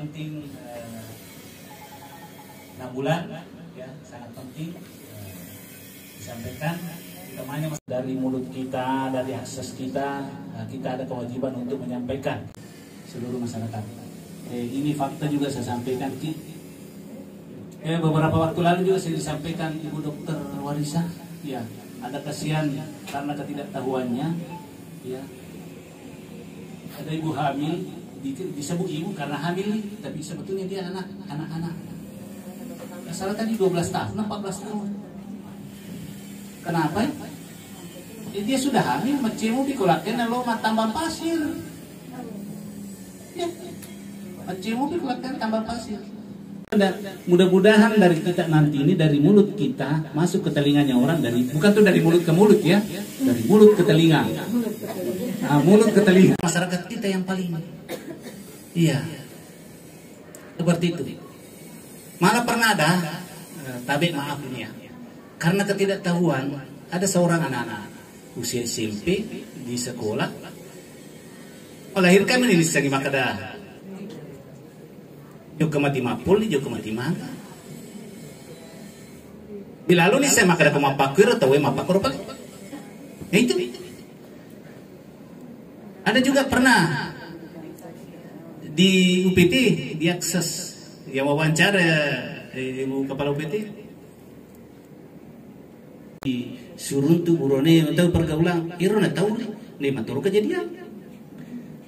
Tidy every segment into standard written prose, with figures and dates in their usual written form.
penting 6 bulan ya, sangat penting disampaikan. Utamanya dari mulut kita, dari akses kita, kita ada kewajiban untuk menyampaikan seluruh masyarakat. Ini fakta juga saya sampaikan. Beberapa waktu lalu juga saya disampaikan Ibu Dokter Warisa, ya, ada kasihan karena ketidaktahuannya, ya, ada ibu hamil, disebut ibu karena hamil, tapi sebetulnya dia anak-anak. Salah tadi 12 tahun, 14 tahun. Kenapa? Dia sudah hamil, macemu dikolakan lo tambah pasir. Ya, macemu dikolakan tambah pasir. Mudah-mudahan dari kita nanti ini, dari mulut kita masuk ke telinganya orang, bukan tuh dari mulut ke mulut ya, dari mulut ke telinga. Nah, mulut ke telinga masyarakat kita yang paling, iya, seperti itu. Malah pernah ada tabik, maaf ini ya, karena ketidaktahuan ada seorang anak-anak usia SMP di sekolah melahirkan ini segi makada juga mati mapul, juga mati mangga. Bila lalu nih saya makada kemapakir atau mapakor apa? Ya itu. Ada juga pernah di UPT diakses yang wawancara ibu kepala UPT disuruh tuh burone tahu pergaulan, irona tahu nih matur kejadian.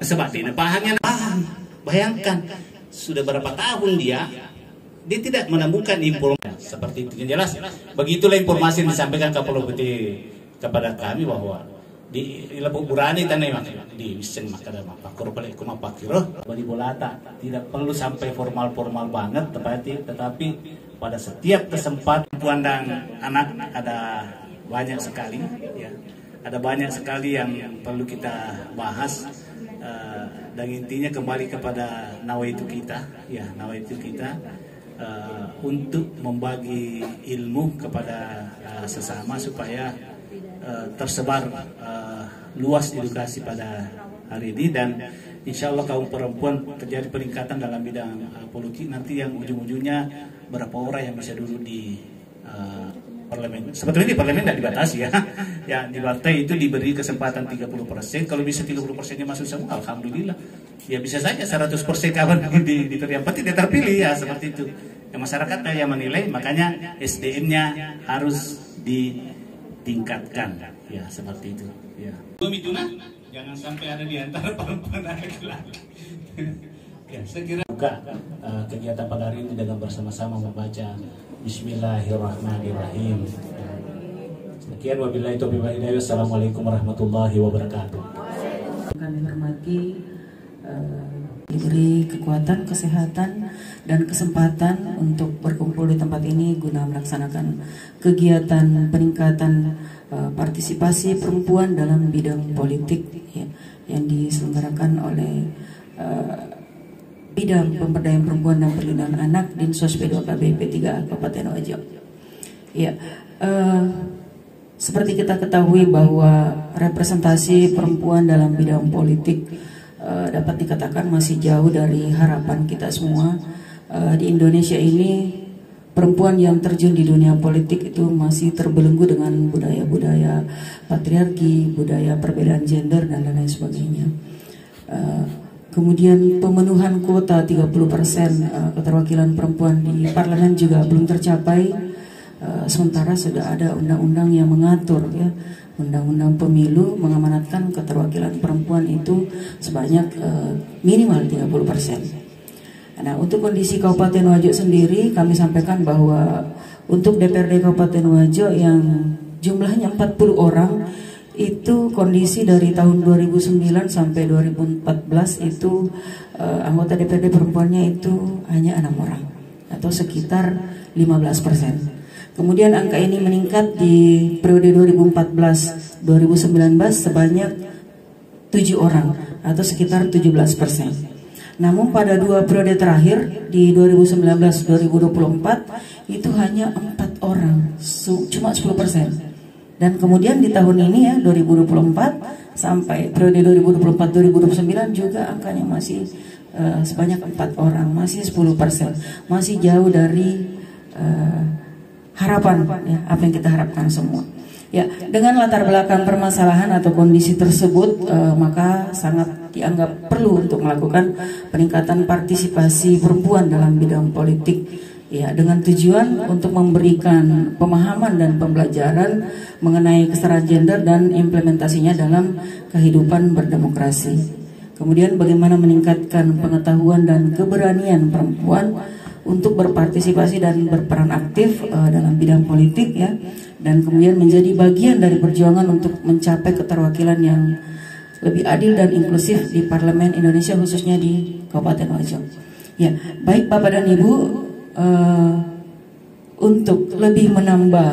Sebabnya pahamnya paham. Bayangkan sudah berapa tahun dia tidak menemukan informasi seperti itu. Yang jelas begitulah informasi yang disampaikan Kapolda UPT kepada kami bahwa di Lebok Burani tanah di Wisen makada mapakor balik ke mapakiro bali bolata, tidak perlu sampai formal banget tetapi pada setiap kesempatan pandang anak ada banyak sekali ya, ada banyak sekali yang perlu kita bahas. Dan intinya kembali kepada nawaitu kita ya, nawaitu kita untuk membagi ilmu kepada sesama supaya tersebar luas edukasi pada hari ini, dan insya Allah kaum perempuan terjadi peningkatan dalam bidang politik nanti, yang ujung-ujungnya berapa orang yang bisa duduk di parlemen. Sebetulnya di parlemen tidak dibatasi ya. Ya, di partai itu diberi kesempatan 30%. Kalau bisa 30%-nya masuk semua, alhamdulillah. Ya bisa saja 100% kawan diterima, tidak terpilih ya, seperti itu. Ya, masyarakat yang menilai, makanya SDM-nya harus ditingkatkan. Ya, seperti itu. Ya. Jangan sampai ada di antara perempuan dan laki-laki. Ya, saya kira buka kegiatan pada hari ini dengan bersama-sama membaca Bismillahirrahmanirrahim. Sekian, wabillahi taufiq wal hidayah. Assalamualaikum warahmatullahi wabarakatuh. Kami hormati, diberi kekuatan, kesehatan, dan kesempatan untuk berkumpul di tempat ini guna melaksanakan kegiatan peningkatan partisipasi perempuan dalam bidang politik ya, yang diselenggarakan oleh Bidang Pemberdayaan Perempuan dan Perlindungan Anak Dinsos P2KB P3 Kabupaten Wajo. Ya, seperti kita ketahui bahwa representasi perempuan dalam bidang politik dapat dikatakan masih jauh dari harapan kita semua. Di Indonesia ini perempuan yang terjun di dunia politik itu masih terbelenggu dengan budaya-budaya patriarki, budaya perbedaan gender dan lain sebagainya. Kemudian pemenuhan kuota 30% keterwakilan perempuan di parlemen juga belum tercapai, sementara sudah ada undang-undang yang mengatur ya, undang-undang pemilu mengamanatkan keterwakilan perempuan itu sebanyak minimal 30%. Nah, untuk kondisi Kabupaten Wajo sendiri kami sampaikan bahwa untuk DPRD Kabupaten Wajo yang jumlahnya 40 orang, itu kondisi dari tahun 2009 sampai 2014 itu anggota DPRD perempuannya itu hanya 6 orang atau sekitar 15%. Kemudian angka ini meningkat di periode 2014-2019 sebanyak 7 orang atau sekitar 17%. Namun pada 2 periode terakhir di 2019-2024 itu hanya 4 orang, cuma 10%. Dan kemudian di tahun ini ya 2024 sampai periode 2024-2029 juga angkanya masih sebanyak 4 orang, masih 10%, masih jauh dari harapan, ya, apa yang kita harapkan semua. Ya, dengan latar belakang permasalahan atau kondisi tersebut, maka sangat dianggap perlu untuk melakukan peningkatan partisipasi perempuan dalam bidang politik, ya, dengan tujuan untuk memberikan pemahaman dan pembelajaran mengenai kesetaraan gender dan implementasinya dalam kehidupan berdemokrasi. Kemudian bagaimana meningkatkan pengetahuan dan keberanian perempuan untuk berpartisipasi dan berperan aktif dalam bidang politik, ya, dan kemudian menjadi bagian dari perjuangan untuk mencapai keterwakilan yang lebih adil dan inklusif di Parlemen Indonesia, khususnya di Kabupaten Wajo. Ya, baik Bapak dan Ibu, untuk lebih menambah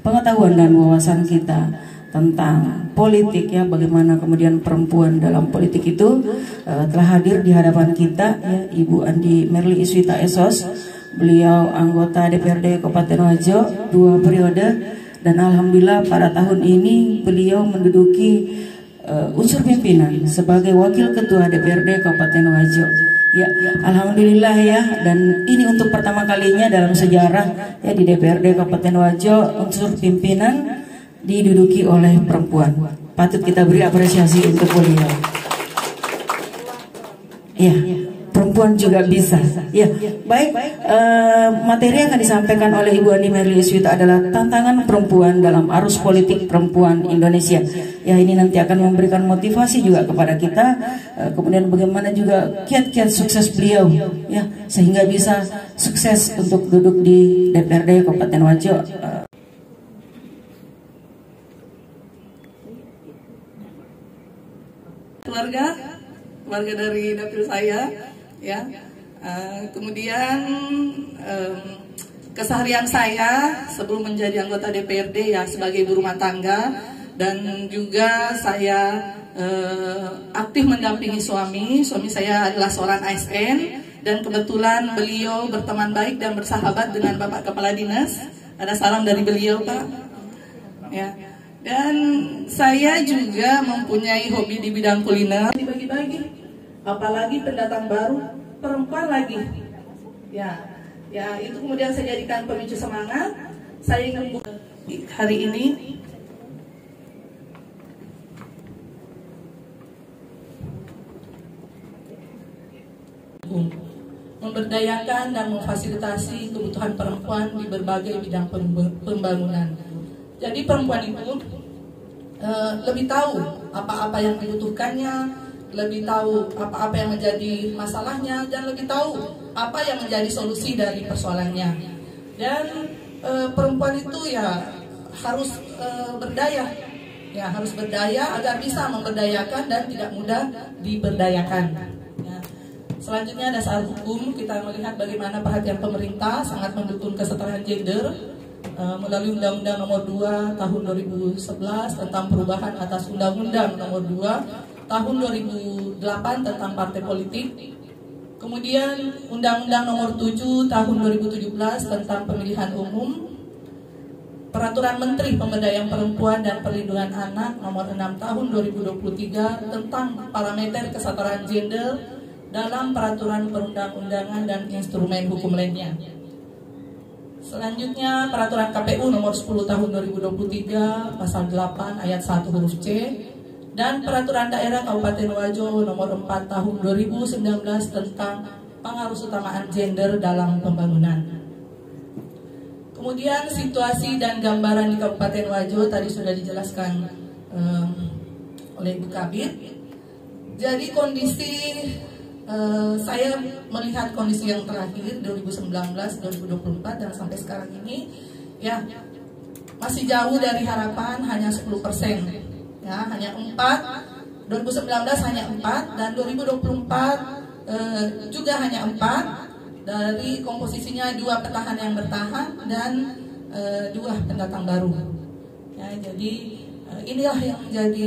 pengetahuan dan wawasan kita tentang politik, ya, bagaimana kemudian perempuan dalam politik itu, telah hadir di hadapan kita, ya, Ibu Andi Merly Iswita Esos. Beliau anggota DPRD Kabupaten Wajo 2 periode, dan alhamdulillah pada tahun ini beliau menduduki unsur pimpinan sebagai Wakil Ketua DPRD Kabupaten Wajo. Ya, alhamdulillah, ya, dan ini untuk pertama kalinya dalam sejarah, ya, di DPRD Kabupaten Wajo unsur pimpinan diduduki oleh perempuan. Patut kita beri apresiasi untuk beliau. Ya, perempuan juga bisa. Ya, baik. Materi yang akan disampaikan oleh Ibu Andi Merly Iswita adalah tantangan perempuan dalam arus politik perempuan Indonesia. Ya, ini nanti akan memberikan motivasi juga kepada kita. Kemudian bagaimana juga kiat-kiat sukses beliau, ya, sehingga bisa sukses untuk duduk di DPRD Kabupaten Wajo. Keluarga dari dapil saya, ya. Kemudian keseharian saya sebelum menjadi anggota DPRD, ya, sebagai ibu rumah tangga, dan juga saya aktif mendampingi suami saya adalah seorang ASN, dan kebetulan beliau berteman baik dan bersahabat dengan Bapak Kepala Dinas. Ada salam dari beliau, Pak, ya. Dan saya juga mempunyai hobi di bidang kuliner. Dibagi-bagi, apalagi pendatang baru perempuan lagi, ya, itu kemudian saya jadikan pemicu semangat. Saya ingin hari ini memberdayakan dan memfasilitasi kebutuhan perempuan di berbagai bidang pembangunan. Jadi perempuan itu lebih tahu apa-apa yang dibutuhkannya, lebih tahu apa-apa yang menjadi masalahnya, dan lebih tahu apa yang menjadi solusi dari persoalannya. Dan perempuan itu, ya, harus berdaya, ya, harus berdaya agar bisa memberdayakan dan tidak mudah diberdayakan. Ya. Selanjutnya dasar hukum, kita melihat bagaimana perhatian pemerintah sangat mendukung kesetaraan gender melalui Undang-Undang Nomor 2 Tahun 2011 tentang perubahan atas Undang-Undang Nomor 2 Tahun 2008 tentang partai politik. Kemudian Undang-Undang Nomor 7 Tahun 2017 tentang pemilihan umum, Peraturan Menteri Pemberdayaan Perempuan dan Perlindungan Anak Nomor 6 Tahun 2023 tentang parameter kesetaraan gender dalam peraturan perundang-undangan dan instrumen hukum lainnya. Selanjutnya Peraturan KPU Nomor 10 Tahun 2023 Pasal 8 Ayat 1 huruf C, dan Peraturan Daerah Kabupaten Wajo Nomor 4 Tahun 2019 tentang pengharusutamaan gender dalam pembangunan. Kemudian situasi dan gambaran di Kabupaten Wajo tadi sudah dijelaskan oleh Ibu Kabid. Jadi kondisi saya melihat kondisi yang terakhir 2019, 2024 dan sampai sekarang ini, ya, masih jauh dari harapan, hanya 10%, ya, hanya 4. 2019 hanya 4 dan 2024 juga hanya 4. Dari komposisinya 2 petahana yang bertahan dan 2 pendatang baru. Ya, jadi inilah yang menjadi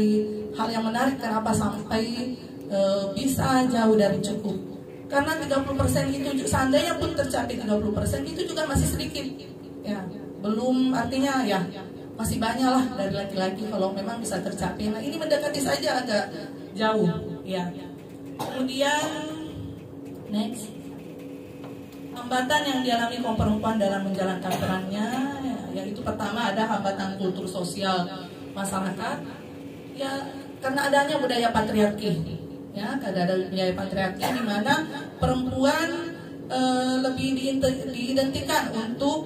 hal yang menarik kenapa sampai bisa jauh dari cukup. Karena 30% itu seandainya pun tercapai 30% itu juga masih sedikit. Ya, belum, artinya, ya, masih banyak lah dari laki-laki kalau memang bisa tercapai. Nah, ini mendekati saja agak jauh, ya. Kemudian next, hambatan yang dialami kaum perempuan dalam menjalankan perannya, yaitu pertama ada hambatan kultur sosial masyarakat, ya karena adanya budaya patriarki, ya karena ada budaya patriarki di mana perempuan lebih diidentikan untuk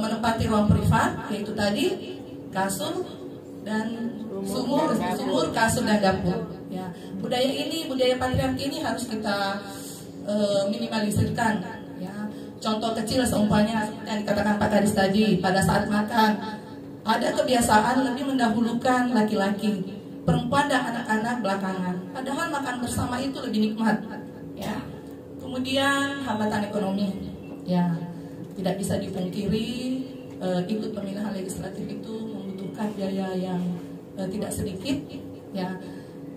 menempati ruang privat, yaitu tadi kasur dan sumur, kasur dan dapur. Ya, budaya patriarki ini harus kita minimalisirkan. Ya, contoh kecil seumpamanya yang dikatakan Pak Kadis tadi, pada saat makan ada kebiasaan lebih mendahulukan laki-laki, perempuan dan anak-anak belakangan. Padahal makan bersama itu lebih nikmat. Ya. Kemudian hambatan ekonomi, ya tidak bisa dipungkiri ikut pemilihan legislatif itu membutuhkan biaya yang tidak sedikit, ya.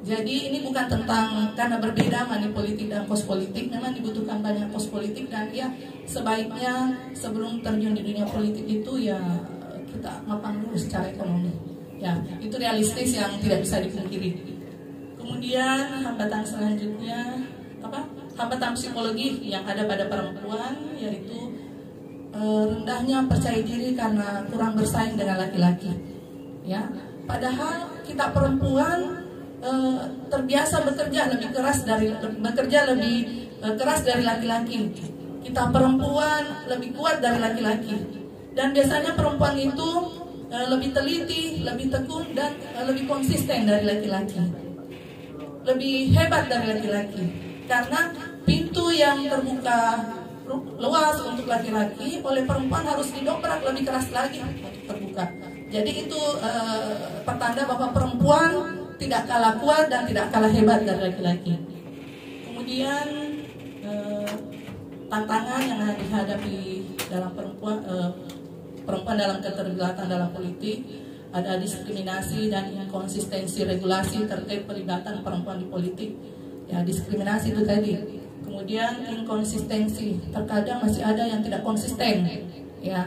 Jadi ini bukan tentang karena berbeda money politik dan kos politik, memang dibutuhkan banyak kos politik dan ya sebaiknya sebelum terjun di dunia politik itu ya kita mapan dulu secara ekonomi. Ya, itu realistis yang tidak bisa dipungkiri. Kemudian hambatan selanjutnya hambatan psikologi yang ada pada perempuan, yaitu rendahnya percaya diri karena kurang bersaing dengan laki-laki. Ya, padahal kita perempuan terbiasa bekerja lebih keras dari laki-laki. Kita perempuan lebih kuat dari laki-laki. Dan biasanya perempuan itu lebih teliti, lebih tekun dan lebih konsisten dari laki-laki. Lebih hebat dari laki-laki. Karena pintu yang terbuka luas untuk laki-laki oleh perempuan harus didobrak lebih keras lagi untuk terbuka. Jadi itu pertanda bahwa perempuan tidak kalah kuat dan tidak kalah hebat dari laki-laki. Kemudian tantangan yang dihadapi dalam perempuan dalam keterlibatan dalam politik, ada diskriminasi dan inkonsistensi regulasi terkait pelibatan perempuan di politik. Ya, diskriminasi itu tadi. Kemudian inkonsistensi, terkadang masih ada yang tidak konsisten. Ya,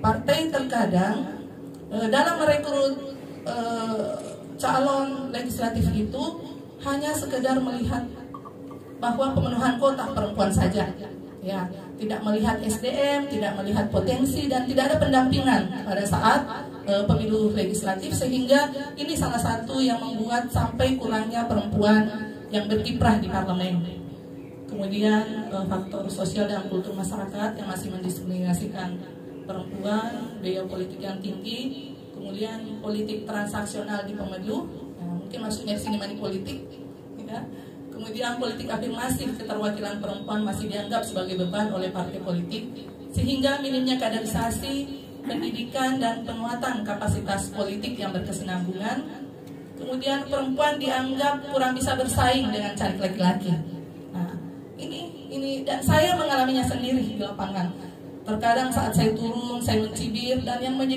partai terkadang dalam merekrut calon legislatif itu hanya sekedar melihat bahwa pemenuhan kota perempuan saja. Ya, tidak melihat SDM, tidak melihat potensi dan tidak ada pendampingan pada saat pemilu legislatif, sehingga ini salah satu yang membuat sampai kurangnya perempuan yang berkiprah di parlemen. Kemudian faktor sosial dan kultur masyarakat yang masih mendiskriminasikan perempuan, biaya politik yang tinggi, kemudian politik transaksional di pemilu, ya, mungkin maksudnya di sini money politik, ya. Kemudian politik afirmatif, keterwakilan perempuan masih dianggap sebagai beban oleh partai politik, sehingga minimnya kaderisasi, pendidikan dan penguatan kapasitas politik yang berkesinambungan. Kemudian perempuan dianggap kurang bisa bersaing dengan caleg laki-laki. Nah, ini dan saya mengalaminya sendiri di lapangan. Terkadang saat saya turun, saya mencibir, dan yang menjadi